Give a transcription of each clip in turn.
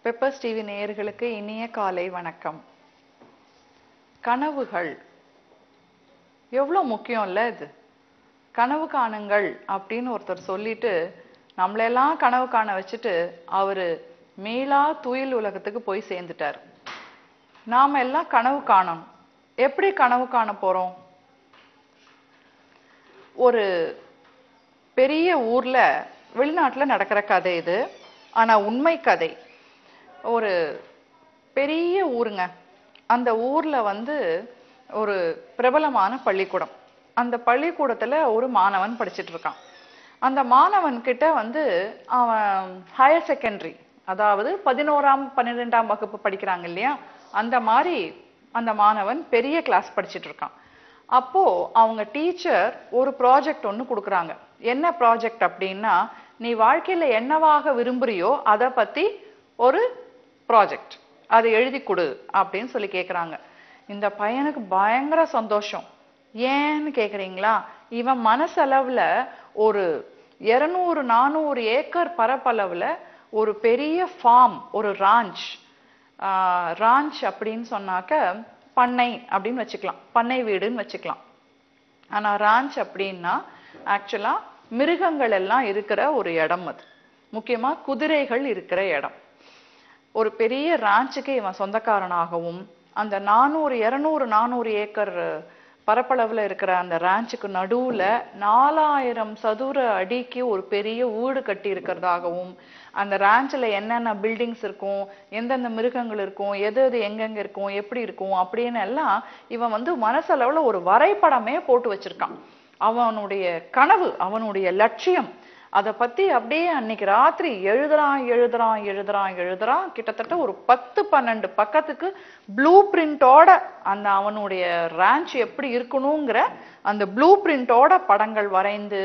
Peppers TV நேயர்களுக்கு இனிய காலை வணக்கம். கனவுகள் எவ்வளோ முக்கியம் இல்ல? இது கனவு காணுங்கள் அப்படின்னு ஒருத்தர் சொல்லிட்டு நம்மளெல்லாம் கனவு காண வச்சுட்டு அவரு மீளா துயில் உலகத்துக்கு போய் சேர்ந்துட்டார். நாம எல்லாம் கனவு காணணும். எப்படி கனவு காண போறோம்? ஒரு பெரிய ஊர்ல, வெளிநாட்டுல நடக்கிற கதை இது. ஆனா உண்மை கதை. ஒரு பெரிய ஊருங்க. அந்த ஊர்ல ஒரு பிரபலமான பள்ளிக்கூடம். அந்த பள்ளிக்கூடத்துல ஒரு மாணவன் படிச்சிட்டு இருக்கான். அந்த மாணவன் கிட்ட அவன் ஹையர் செகண்டரி, அதாவது 11ஆம் 12ஆம் வகுப்பு படிக்கிறாங்க இல்லையா, அந்த மாதிரி அந்த மாணவன் பெரிய கிளாஸ் படிச்சிட்டு இருக்கான். அப்போ அவங்க டீச்சர் ஒரு ப்ராஜெக்ட் ஒன்று கொடுக்குறாங்க. என்ன ப்ராஜெக்ட் அப்படின்னா, நீ வாழ்க்கையில என்னவாக விரும்புறியோ அதை பத்தி ஒரு ப்ராஜெக்ட், அதை எழுதி கொடு அப்படின்னு சொல்லி கேட்குறாங்க. இந்த பையனுக்கு பயங்கர சந்தோஷம். ஏன்னு கேட்குறீங்களா? இவன் மனசளவுல ஒரு 200-400 ஏக்கர் பரப்பளவுல ஒரு பெரிய ஃபார்ம், ஒரு ராஞ்ச் அப்படின்னு சொன்னாக்க பண்ணை அப்படின்னு வச்சுக்கலாம், பண்ணை வீடுன்னு வச்சுக்கலாம். ஆனா ராஞ்ச் அப்படின்னா ஆக்சுவலா மிருகங்கள் எல்லாம் இருக்கிற ஒரு இடம். அது முக்கியமா குதிரைகள் இருக்கிற இடம். ஒரு பெரிய ராஞ்சுக்கு இவன் சொந்தக்காரனாகவும், அந்த 400 ஏக்கர் பரப்பளவுல இருக்கிற அந்த ராஞ்சுக்கு நடுவுல 4000 சதுர அடிக்கு ஒரு பெரிய வீடு கட்டி இருக்கிறதாகவும், அந்த ராஞ்சில் என்னென்ன பில்டிங்ஸ் இருக்கும், எந்தெந்த மிருகங்கள் இருக்கும், எது எது எங்கெங்க இருக்கும், எப்படி இருக்கும் அப்படின்னு எல்லாம் இவன் மனசளவுல ஒரு வரைபடமே போட்டு வச்சிருக்கான். அவனுடைய கனவு, அவனுடைய லட்சியம், அதை பத்தி அப்படியே அன்னைக்கு ராத்திரி எழுதுறான். கிட்டத்தட்ட ஒரு 10-12 பக்கத்துக்கு ப்ளூ பிரிண்டோட அந்த அவனுடைய ராஞ்ச் எப்படி இருக்கணுங்கிற அந்த ப்ளூ பிரிண்டோட படங்கள் வரைந்து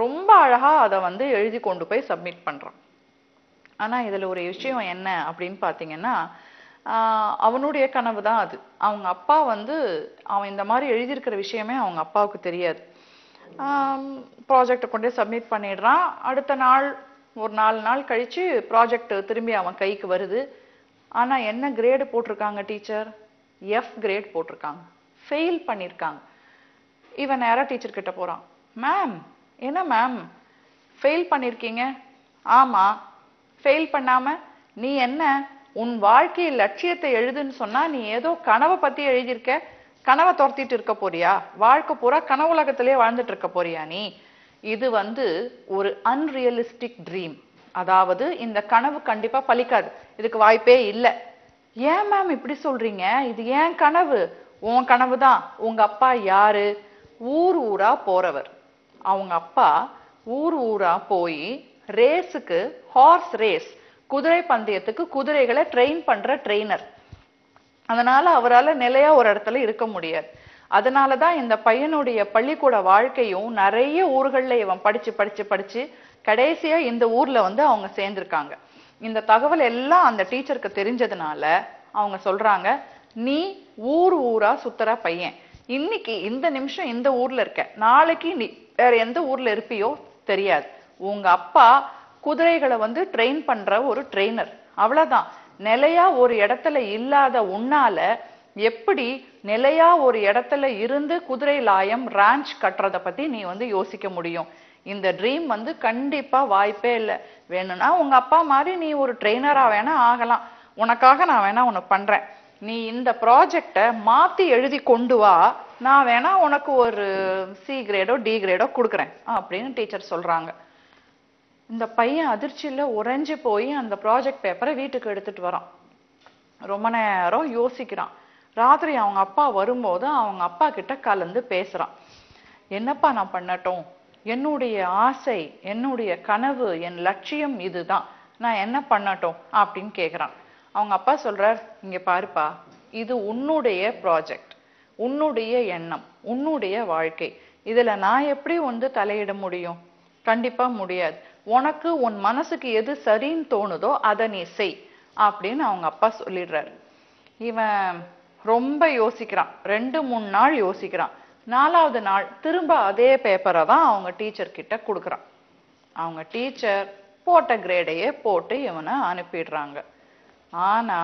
ரொம்ப அழகா அதை எழுதி கொண்டு போய் சப்மிட் பண்றான். ஆனா இதுல ஒரு விஷயம் என்ன அப்படின்னு பாத்தீங்கன்னா, அவனுடைய கனவு தான் அது. அவங்க அப்பா அவன் இந்த மாதிரி எழுதியிருக்கிற விஷயமே அவங்க அப்பாவுக்கு தெரியாது. ப்ராஜெக்டை கொண்டே சப்மிட் பண்ணிடுறான். அடுத்த நாள், ஒரு 4 நாள் கழிச்சு ப்ராஜெக்ட் திரும்பி அவன் கைக்கு வருது. ஆனா என்ன கிரேடு போட்டிருக்காங்க டீச்சர்? F கிரேட் போட்டிருக்காங்க. ஃபெயில் பண்ணியிருக்காங்க. இவன் நேரா டீச்சர் கிட்ட போறான். மேம், என்ன மேம் ஃபெயில் பண்ணிருக்கீங்க? ஆமா. ஃபெயில் பண்ணாம நீ என்ன, உன் வாழ்க்கை லட்சியத்தை எழுதுன்னு சொன்னா நீ ஏதோ கனவை பத்தி எழுதியிருக்க, கனவை துரத்திட்டு இருக்க போறியா? வாழ்க்கை பூரா கனவுலகத்திலே வாழ்ந்துட்டு இருக்க போறியா நீ? இது ஒரு அன்ரியலிஸ்டிக் ட்ரீம். அதாவது இந்த கனவு கண்டிப்பா பலிக்காது, இதுக்கு வாய்ப்பே இல்லை. ஏன் மேம் இப்படி சொல்றீங்க? இது ஏன் கனவு? உன் கனவு தான். உங்க அப்பா யாரு? ஊர் ஊரா போறவர். அவங்க அப்பா ஊர் ஊரா போய் ரேஸுக்கு, ஹார்ஸ் ரேஸ், குதிரை பந்தயத்துக்கு குதிரைகளை ட்ரெயின் பண்ற ட்ரெயினர். அதனால அவரால் நிலையா ஒரு இடத்துல இருக்க முடியாது. அதனாலதான் இந்த பையனுடைய பள்ளிக்கூட வாழ்க்கையும் நிறைய ஊர்கள்ல இவன் படிச்சு கடைசியா இந்த ஊர்ல அவங்க சேர்ந்திருக்காங்க. இந்த தகவல் எல்லாம் அந்த டீச்சருக்கு தெரிஞ்சதுனால அவங்க சொல்றாங்க, நீ ஊர் ஊரா சுத்துற பையன், இன்னைக்கு இந்த நிமிஷம் இந்த ஊர்ல இருக்க, நாளைக்கு நீ வேற எந்த ஊர்ல இருப்பியோ தெரியாது. உங்க அப்பா குதிரைகளை ட்ரெயின் பண்ற ஒரு ட்ரெயினர், அவ்வளவுதான். நிலையா ஒரு இடத்துல இல்லாத உன்னால எப்படி நிலையா ஒரு இடத்துல இருந்து குதிரை லாயம், ராஞ்ச் கட்டுறத பத்தி நீ யோசிக்க முடியும்? இந்த ட்ரீம் கண்டிப்பா வாய்ப்பே இல்லை. வேணும்னா உங்க அப்பா மாதிரி நீ ஒரு ட்ரெயினரா வேணா ஆகலாம், உனக்காக நான் வேணா உனக்கு பண்றேன், நீ இந்த ப்ராஜெக்டை மாத்தி எழுதி கொண்டு வா, நான் வேணா உனக்கு ஒரு C கிரேடோ D கிரேடோ கொடுக்குறேன் அப்படின்னு டீச்சர் சொல்றாங்க. இந்த பையன் அதிர்ச்சியில உறைஞ்சு போய் அந்த ப்ராஜெக்ட் பேப்பரை வீட்டுக்கு எடுத்துட்டு வரான். ரொம்ப நேரம் யோசிக்கிறான். ராத்திரி அவங்க அப்பா வரும்போது அவங்க அப்பா கிட்ட கலந்து பேசுறான். என்னப்பா நான் பண்ணட்டும்? என்னுடைய ஆசை, என்னுடைய கனவு, என் லட்சியம் இதுதான், நான் என்ன பண்ணட்டும் அப்படின்னு கேக்குறான். அவங்க அப்பா சொல்றார், இங்க பாருப்பா, இது உன்னுடைய ப்ராஜெக்ட், உன்னுடைய எண்ணம், உன்னுடைய வாழ்க்கை. இதுல நான் எப்படி தலையிட முடியும்? கண்டிப்பா முடியாது. உனக்கு உன் மனசுக்கு எது சரின்னு தோணுதோ அதை நீ செய் அப்படின்னு அவங்க அப்பா சொல்லிடுறாரு. இவன் ரொம்ப யோசிக்கிறான். 2-3 நாள் யோசிக்கிறான். 4வது நாள் திரும்ப அதே பேப்பரை தான் அவங்க டீச்சர் கிட்ட கொடுக்குறான். அவங்க டீச்சர் போட்ட கிரேடையே போட்டு இவனை அனுப்பிடுறாங்க. ஆனா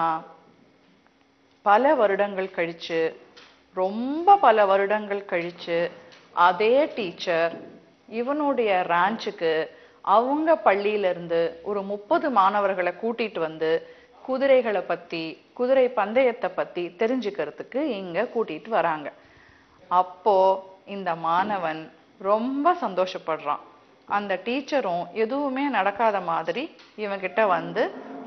பல வருடங்கள் கழிச்சு, ரொம்ப பல வருடங்கள் கழிச்சு அதே டீச்சர் இவனுடைய ராஞ்சுக்கு அவங்க பள்ளியில இருந்து ஒரு 30 மாணவர்களை கூட்டிட்டு வந்து குதிரைகளை பத்தி, குதிரை பந்தயத்தை பத்தி தெரிஞ்சுக்கிறதுக்கு இங்க கூட்டிட்டு வராங்க. அப்போ இந்த மாணவன் ரொம்ப சந்தோஷப்படுறான். அந்த டீச்சரும் எதுவுமே நடக்காத மாதிரி இவன்கிட்ட வந்து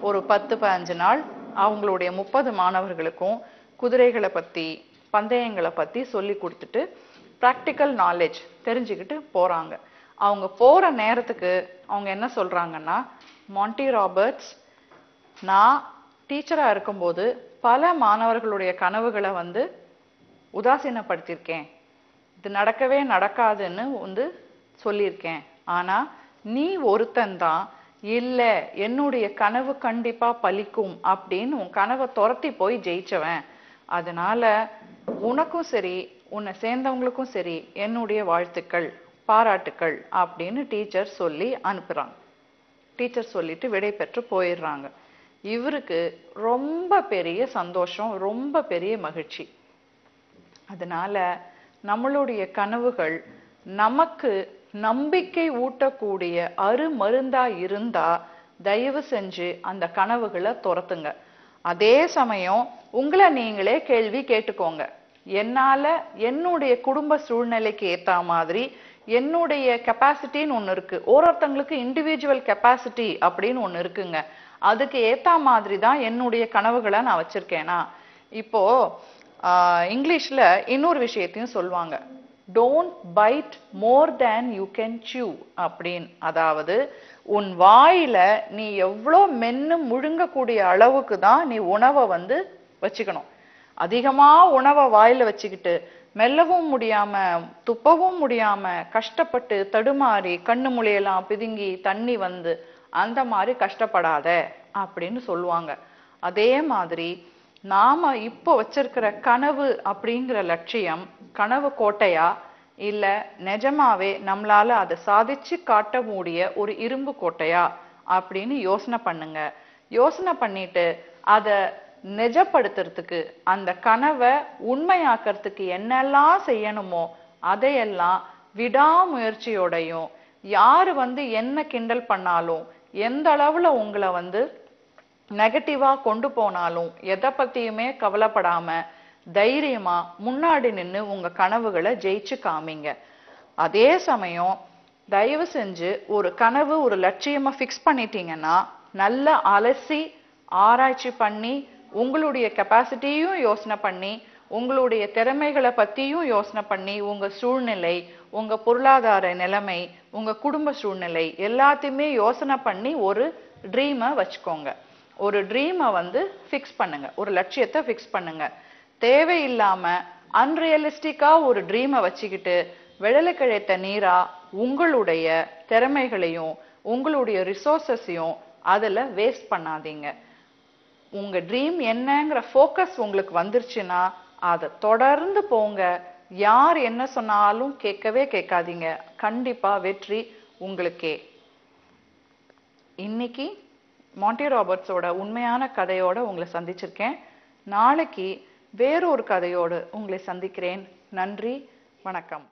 ஒரு 10-15 நாள் அவங்களுடைய 30 மாணவர்களுக்கும் குதிரைகளை பத்தி, பந்தயங்களை பத்தி சொல்லி கொடுத்துட்டு ப்ராக்டிக்கல் நாலேஜ் தெரிஞ்சுக்கிட்டு போறாங்க. அவங்க போற நேரத்துக்கு அவங்க என்ன சொல்றாங்கன்னா, மாண்டி ராபர்ட்ஸ், நான் டீச்சரா இருக்கும்போது பல மாணவர்களுடைய கனவுகளை வந்து உதாசீனப்படுத்தியிருக்கேன். இது நடக்கவே நடக்காதுன்னு வந்து சொல்லியிருக்கேன். ஆனா நீ ஒருத்தன் தான் இல்ல என்னுடைய கனவு கண்டிப்பா பலிக்கும் அப்படின்னு உன் கனவை துரத்தி போய் ஜெயிச்சவன். அதனால உனக்கும் சரி, உன்னை சேர்ந்தவங்களுக்கும் சரி என்னுடைய வாழ்த்துக்கள், பாராட்டுக்கள் அப்படின்னு டீச்சர் சொல்லி அனுப்புறாங்க. டீச்சர் சொல்லிட்டு விடை பெற்று போயிடுறாங்க. இவருக்கு ரொம்ப பெரிய சந்தோஷம், ரொம்ப பெரிய மகிழ்ச்சி. அதனால நம்மளுடைய கனவுகள் நமக்கு நம்பிக்கை ஊட்டக்கூடிய அருமருந்தா இருந்தா தயவு செஞ்சு அந்த கனவுகளை துரத்துங்க. அதே சமயம் உங்களை நீங்களே கேள்வி கேட்டுக்கோங்க. என்னால என்னுடைய குடும்ப சூழ்நிலைக்கு ஏத்த மாதிரி என்னுடைய கெப்பாசிட்டின்னு ஒண்ணு இருக்கு. ஒருத்தங்களுக்கு இண்டிவிஜுவல் கெப்பாசிட்டி அப்படின்னு ஒண்ணு இருக்குங்க. அதுக்கு ஏத்த மாதிரி தான் என்னுடைய கனவுகளை நான் வச்சிருக்கேனா. இப்போ இங்கிலீஷ்ல இன்னொரு விஷயத்தையும் சொல்லுவாங்க, don't bite more than you can chew அப்படின்னு. அதாவது உன் வாயில நீ எவ்வளோ மென்னு முழுங்கக்கூடிய அளவுக்கு தான் நீ உணவை வந்து வச்சுக்கணும். அதிகமா உணவை வாயில வச்சுக்கிட்டு மெல்லவும் முடியாம, துப்பவும் முடியாம, கஷ்டப்பட்டு தடுமாறி கண்ணு முழியெல்லாம் பிதுங்கி தண்ணி வந்து அந்த மாதிரி கஷ்டப்படாத அப்படின்னு சொல்லுவாங்க. அதே மாதிரி நாம இப்போ வச்சிருக்கிற கனவு அப்படிங்கிற லட்சியம் கனவு கோட்டையா இல்ல நிஜமாவே நம்மளால அதை சாதிச்சு காட்ட முடிய ஒரு இரும்பு கோட்டையா அப்படின்னு யோசனை பண்ணுங்க. யோசனை பண்ணிட்டு அதை நிஜப்படுத்துறதுக்கு, அந்த கனவை உண்மையாக்கிறதுக்கு என்னெல்லாம் செய்யணுமோ அதையெல்லாம் விடாமுயற்சியோடையும், யாரு வந்து என்ன கிண்டல் பண்ணாலும், எந்த அளவுல உங்களை வந்து நெகட்டிவா கொண்டு போனாலும் எதை பத்தியுமே கவலைப்படாம தைரியமா முன்னாடி நின்னு உங்க கனவுகளை ஜெயிச்சு காமிங்க. அதே சமயம் தயவு செஞ்சு ஒரு கனவு, ஒரு லட்சியமா ஃபிக்ஸ் பண்ணிட்டீங்கன்னா நல்ல அலசி ஆராய்ச்சி பண்ணி உங்களுடைய கெப்பாசிட்டியும் யோசனை பண்ணி, உங்களுடைய திறமைகளை பத்தியும் யோசனை பண்ணி, உங்க சூழ்நிலை, உங்க பொருளாதார நிலைமை, உங்க குடும்ப சூழ்நிலை எல்லாத்தையுமே யோசனை பண்ணி ஒரு ட்ரீமை வச்சுக்கோங்க. ஒரு ட்ரீமை வந்து ஃபிக்ஸ் பண்ணுங்க, ஒரு லட்சியத்தை ஃபிக்ஸ் பண்ணுங்க. தேவையில்லாம அன்ரியலிஸ்டிக்கா ஒரு ட்ரீமை வச்சுக்கிட்டு விழலை கிழைத்த நீரா உங்களுடைய திறமைகளையும் உங்களுடைய ரிசோர்ஸஸையும் அதுல வேஸ்ட் பண்ணாதீங்க. உங்க ட்ரீம் என்னங்கிற ஃபோக்கஸ் உங்களுக்கு வந்துருச்சுன்னா அதை தொடர்ந்து போங்க. யார் என்ன சொன்னாலும் கேட்கவே கேட்காதீங்க. கண்டிப்பா வெற்றி உங்களுக்கே. இன்னைக்கு மாண்டி ராபர்ட்ஸோட உண்மையான கதையோட உங்களை சந்திச்சிருக்கேன். நாளைக்கு வேறொரு கதையோடு உங்களை சந்திக்கிறேன். நன்றி, வணக்கம்.